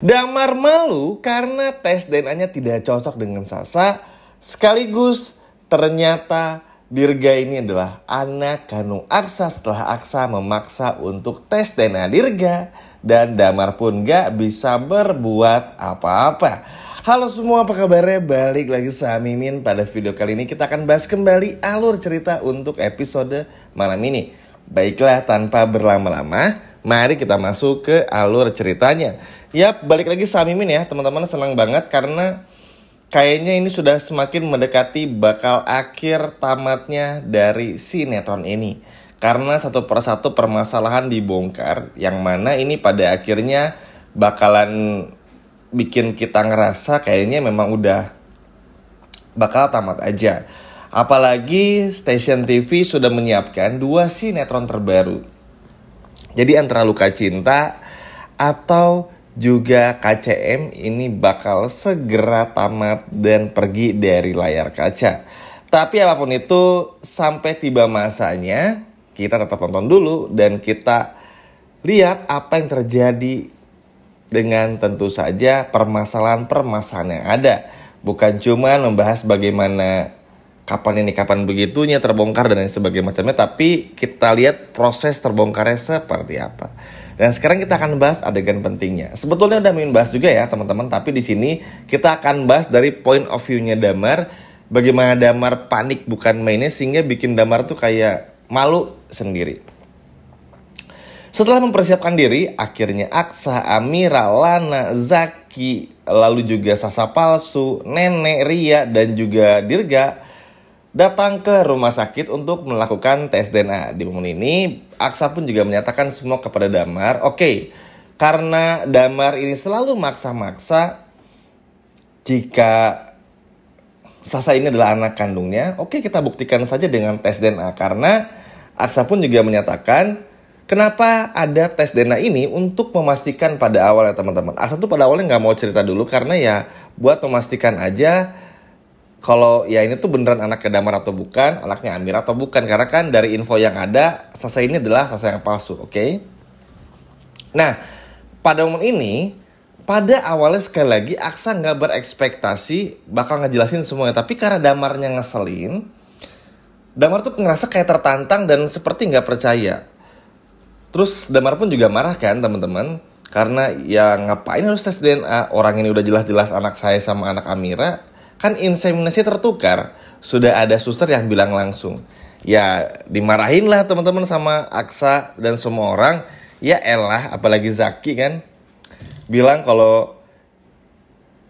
Damar malu karena tes DNA-nya tidak cocok dengan Sasa. Sekaligus ternyata Dirga ini adalah anak kandung Aksa setelah Aksa memaksa untuk tes DNA Dirga. Dan Damar pun gak bisa berbuat apa-apa. Halo semua, apa kabarnya? Balik lagi sama Mimin. Pada video kali ini kita akan bahas kembali alur cerita untuk episode malam ini. Baiklah, tanpa berlama-lama, mari kita masuk ke alur ceritanya. Yap, balik lagi sama Mimin ya teman-teman. Senang banget karena kayaknya ini sudah semakin mendekati bakal akhir tamatnya dari sinetron ini. Karena satu persatu permasalahan dibongkar, yang mana ini pada akhirnya bakalan bikin kita ngerasa kayaknya memang udah bakal tamat aja. Apalagi stasiun TV sudah menyiapkan 2 sinetron terbaru. Jadi antara Luka Cinta atau juga KCM ini bakal segera tamat dan pergi dari layar kaca. Tapi apapun itu, sampai tiba masanya, kita tetap nonton dulu dan kita lihat apa yang terjadi dengan tentu saja permasalahan-permasalahan yang ada. Bukan cuma membahas bagaimana kapan ini, kapan begitunya terbongkar dan lain sebagainya macamnya, tapi kita lihat proses terbongkarnya seperti apa. Dan sekarang kita akan bahas adegan pentingnya. Sebetulnya udah ingin bahas juga ya teman-teman, tapi di sini kita akan bahas dari point of view-nya Damar. Bagaimana Damar panik bukan mainnya sehingga bikin Damar tuh kayak malu sendiri. Setelah mempersiapkan diri, akhirnya Aksa, Amira, Lana, Zaki, lalu juga Sasa palsu, Nenek, Ria, dan juga Dirga datang ke rumah sakit untuk melakukan tes DNA. Di momen ini, Aksa pun juga menyatakan semua kepada Damar. Oke, karena Damar ini selalu maksa-maksa jika Sasa ini adalah anak kandungnya, oke kita buktikan saja dengan tes DNA. Karena Aksa pun juga menyatakan kenapa ada tes DNA ini untuk memastikan pada awalnya teman-teman. Aksa tuh pada awalnya gak mau cerita dulu karena ya buat memastikan aja kalau ya ini tuh beneran anaknya Damar atau bukan, anaknya Amira atau bukan. Karena kan dari info yang ada, Sasa ini adalah Sasa yang palsu, oke? Nah, pada momen ini, pada awalnya sekali lagi Aksa gak berekspektasi bakal ngejelasin semuanya. Tapi karena Damarnya ngeselin, Damar tuh ngerasa kayak tertantang dan seperti gak percaya. Terus Damar pun juga marah kan teman-teman. Karena ya ngapain harus tes DNA, orang ini udah jelas-jelas anak saya sama anak Amira. Kan inseminasi tertukar. Sudah ada suster yang bilang langsung. Ya dimarahin lah teman-teman sama Aksa dan semua orang. Ya elah, apalagi Zaki kan bilang kalau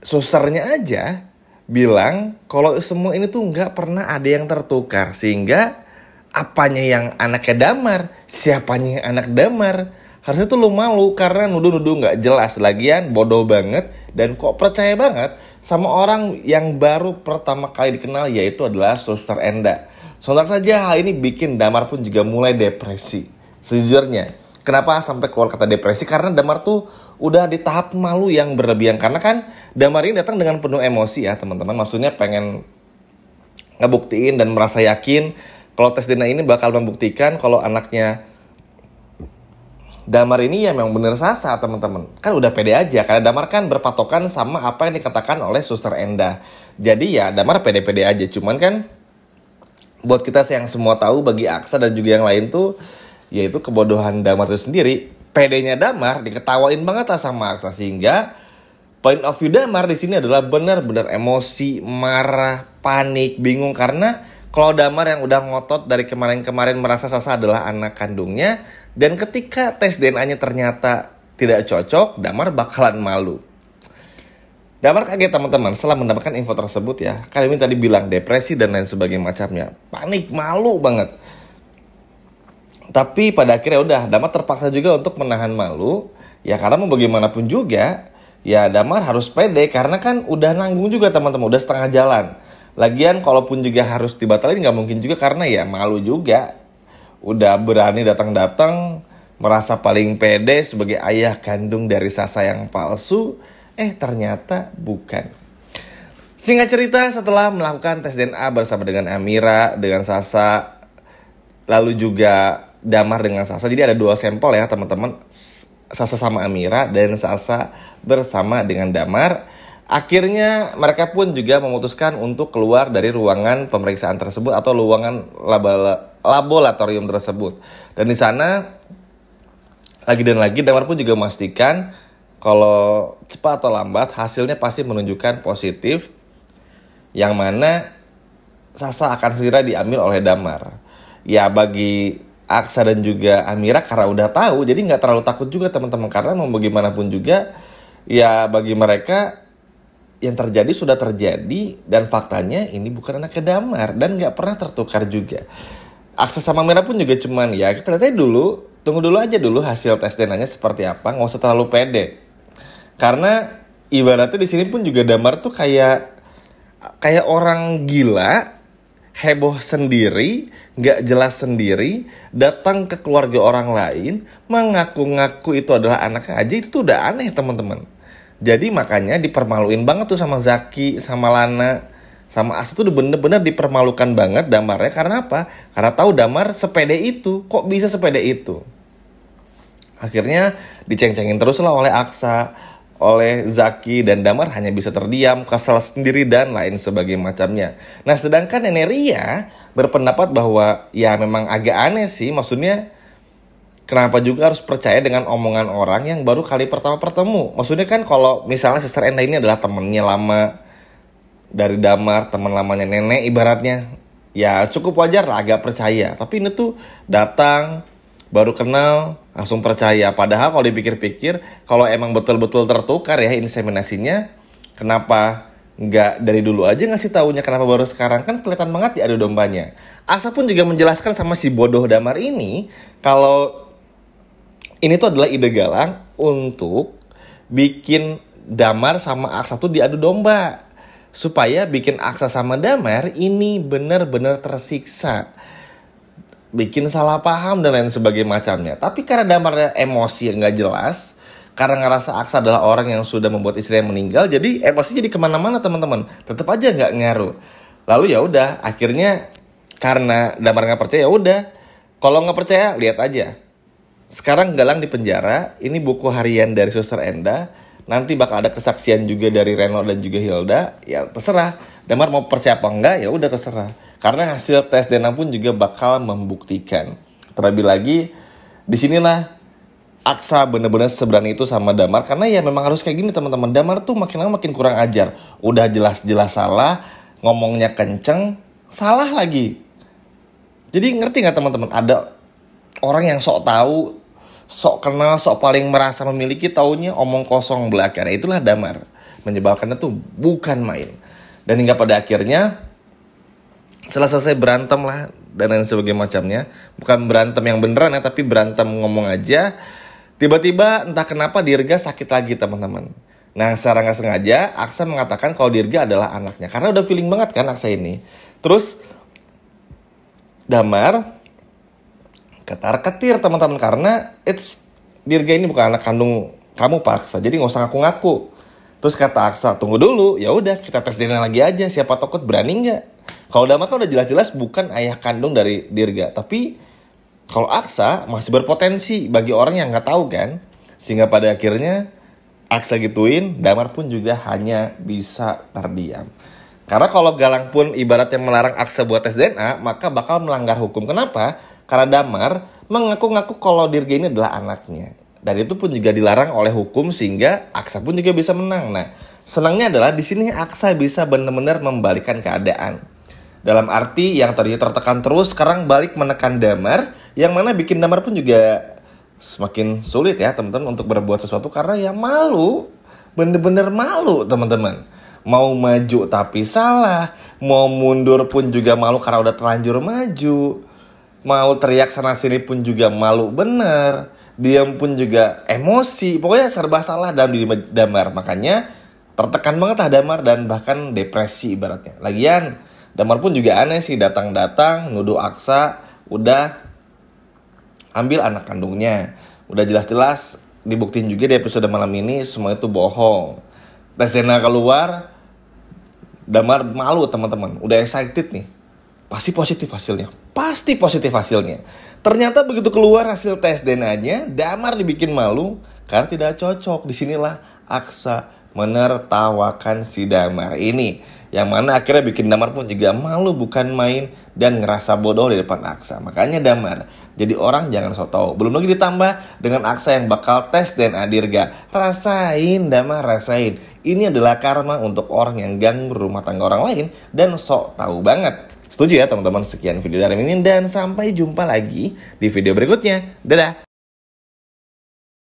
susternya aja bilang kalau semua ini tuh nggak pernah ada yang tertukar. Sehingga apanya yang anaknya Damar, siapanya yang anak Damar. Harusnya tuh lu malu karena nuduh-nuduh nggak jelas. Lagian bodoh banget dan kok percaya banget sama orang yang baru pertama kali dikenal, yaitu adalah Suster Enda. Sontak saja hal ini bikin Damar pun juga mulai depresi. Sejujurnya, kenapa sampai keluar kata depresi? Karena Damar tuh udah di tahap malu yang berlebihan. Karena kan Damar ini datang dengan penuh emosi ya teman-teman. Maksudnya pengen ngebuktiin dan merasa yakin kalau tes DNA ini bakal membuktikan kalau anaknya Damar ini ya memang bener Sasa teman-teman. Kan udah pede aja karena Damar kan berpatokan sama apa yang dikatakan oleh Suster Enda. Jadi ya Damar pede-pede aja. Cuman kan buat kita yang semua tahu, bagi Aksa dan juga yang lain tuh, yaitu kebodohan Damar itu sendiri. Pedenya Damar diketawain banget lah sama Aksa. Sehingga point of view Damar di sini adalah benar-benar emosi, marah, panik, bingung. Karena kalau Damar yang udah ngotot dari kemarin-kemarin merasa Sasa adalah anak kandungnya, dan ketika tes DNA-nya ternyata tidak cocok, Damar bakalan malu. Damar kaget teman-teman setelah mendapatkan info tersebut ya. Kan ini tadi bilang depresi dan lain sebagainya macamnya. Panik, malu banget. Tapi pada akhirnya udah, Damar terpaksa juga untuk menahan malu. Ya karena mau bagaimanapun juga, ya Damar harus pede karena kan udah nanggung juga teman-teman, udah setengah jalan. Lagian kalaupun juga harus dibatalin gak mungkin juga karena ya malu juga. Udah berani datang-datang merasa paling pede sebagai ayah kandung dari Sasa yang palsu. Ternyata bukan. Singkat cerita, setelah melakukan tes DNA bersama dengan Amira, dengan Sasa, lalu juga Damar dengan Sasa. Jadi ada 2 sampel ya teman-teman. Sasa sama Amira dan Sasa bersama dengan Damar. Akhirnya mereka pun juga memutuskan untuk keluar dari ruangan pemeriksaan tersebut atau ruangan laboratorium tersebut. Dan di sana lagi dan lagi Damar pun juga memastikan kalau cepat atau lambat hasilnya pasti menunjukkan positif, yang mana Sasa akan segera diambil oleh Damar. Ya bagi Aksa dan juga Amira karena udah tahu, jadi nggak terlalu takut juga teman-teman, karena mau bagaimanapun juga ya bagi mereka yang terjadi sudah terjadi dan faktanya ini bukan anaknya Damar dan nggak pernah tertukar juga. Aksa sama Amira pun juga cuman ya kita lihat aja dulu, tunggu dulu aja dulu hasil tes DNA-nya seperti apa, nggak usah terlalu pede. Karena ibaratnya di sini pun juga Damar tuh kayak orang gila, heboh sendiri, nggak jelas sendiri, datang ke keluarga orang lain, mengaku-ngaku itu adalah anaknya aja, itu tuh udah aneh teman-teman. Jadi makanya dipermaluin banget tuh sama Zaki, sama Lana, sama Asa tuh udah bener-bener dipermalukan banget Damarnya. Karena apa? Karena tahu Damar sepede itu, kok bisa sepede itu. Akhirnya diceng-cengin terus lah oleh Aksa, oleh Zaki, dan Damar hanya bisa terdiam, kesal sendiri, dan lain sebagainya macamnya. Nah sedangkan Nenek Ria berpendapat bahwa ya memang agak aneh sih, maksudnya kenapa juga harus percaya dengan omongan orang yang baru kali pertama bertemu. Maksudnya kan kalau misalnya Sister Enda ini adalah temennya lama dari Damar, teman lamanya nenek ibaratnya, ya cukup wajar lah agak percaya. Tapi ini tuh datang baru kenal langsung percaya. Padahal kalau dipikir-pikir, kalau emang betul-betul tertukar ya inseminasinya, kenapa nggak dari dulu aja ngasih taunya, kenapa baru sekarang? Kan kelihatan banget diadu dombanya. Asa pun juga menjelaskan sama si bodoh Damar ini kalau ini tuh adalah ide Galang untuk bikin Damar sama Aksa tuh diadu domba, supaya bikin Aksa sama Damar ini benar-benar tersiksa, bikin salah paham dan lain sebagainya macamnya. Tapi karena Damarnya emosi yang gak jelas, karena ngerasa Aksa adalah orang yang sudah membuat istrinya meninggal, jadi emosi jadi kemana-mana teman-teman. Tetap aja gak ngaruh. Lalu ya udah, akhirnya karena Damar gak percaya, ya udah. Kalau gak percaya, lihat aja. Sekarang Galang di penjara, ini buku harian dari Suster Enda. Nanti bakal ada kesaksian juga dari Reno dan juga Hilda. Ya terserah, Damar mau percaya apa enggak, ya udah terserah. Karena hasil tes DNA pun juga bakal membuktikan. Terlebih lagi, disinilah Aksa bener-bener seberani itu sama Damar. Karena ya memang harus kayak gini teman-teman. Damar tuh makin lama makin kurang ajar. Udah jelas-jelas salah, ngomongnya kenceng, salah lagi. Jadi ngerti gak teman-teman? Ada orang yang sok tahu, sok kenal, sok paling merasa memiliki, taunya omong kosong belaka. Nah, itulah Damar. Menyebalkannya tuh bukan main. Dan hingga pada akhirnya setelah selesai berantem lah dan lain sebagainya macamnya, bukan berantem yang beneran ya, tapi berantem ngomong aja, tiba-tiba entah kenapa Dirga sakit lagi teman-teman. Nah secara gak sengaja Aksa mengatakan kalau Dirga adalah anaknya, karena udah feeling banget kan Aksa ini. Terus Damar ketar-ketir teman-teman, karena Dirga ini bukan anak kandung kamu Pak Aksa, jadi nggak usah ngaku-ngaku. Terus kata Aksa, tunggu dulu, ya udah kita tes DNA lagi aja, siapa takut, berani nggak? Kalau Damar kan udah jelas-jelas bukan ayah kandung dari Dirga, tapi kalau Aksa masih berpotensi bagi orang yang nggak tahu kan, sehingga pada akhirnya Aksa gituin, Damar pun juga hanya bisa terdiam. Karena kalau Galang pun ibaratnya melarang Aksa buat tes DNA, maka bakal melanggar hukum. Kenapa? Karena Damar mengaku-ngaku kalau Dirga ini adalah anaknya. Dan itu pun juga dilarang oleh hukum, sehingga Aksa pun juga bisa menang. Nah, senangnya adalah di sini Aksa bisa benar-benar membalikan keadaan. Dalam arti yang tadinya tertekan terus, sekarang balik menekan Damar, yang mana bikin Damar pun juga semakin sulit ya teman-teman untuk berbuat sesuatu, karena ya malu, bener-bener malu teman-teman. Mau maju tapi salah, mau mundur pun juga malu karena udah terlanjur maju. Mau teriak sana sini pun juga malu bener. Diam pun juga emosi. Pokoknya serba salah dalam diri Damar. Makanya tertekan banget lah Damar dan bahkan depresi ibaratnya. Lagian Damar pun juga aneh sih, datang-datang nuduh Aksa udah ambil anak kandungnya. Udah jelas-jelas dibuktiin juga di episode malam ini semua itu bohong. Tes DNA keluar, Damar malu teman-teman. Udah excited nih. Pasti positif hasilnya. Pasti positif hasilnya. Ternyata begitu keluar hasil tes DNA-nya, Damar dibikin malu karena tidak cocok. Disinilah Aksa menertawakan si Damar ini, yang mana akhirnya bikin Damar pun juga malu bukan main dan ngerasa bodoh di depan Aksa. Makanya Damar, jadi orang jangan sok tau. Belum lagi ditambah dengan Aksa yang bakal tes DNA Dirga. Rasain Damar, rasain. Ini adalah karma untuk orang yang ganggu rumah tangga orang lain dan sok tahu banget. Setuju ya teman-teman? Sekian video dari Mimin dan sampai jumpa lagi di video berikutnya. Dadah!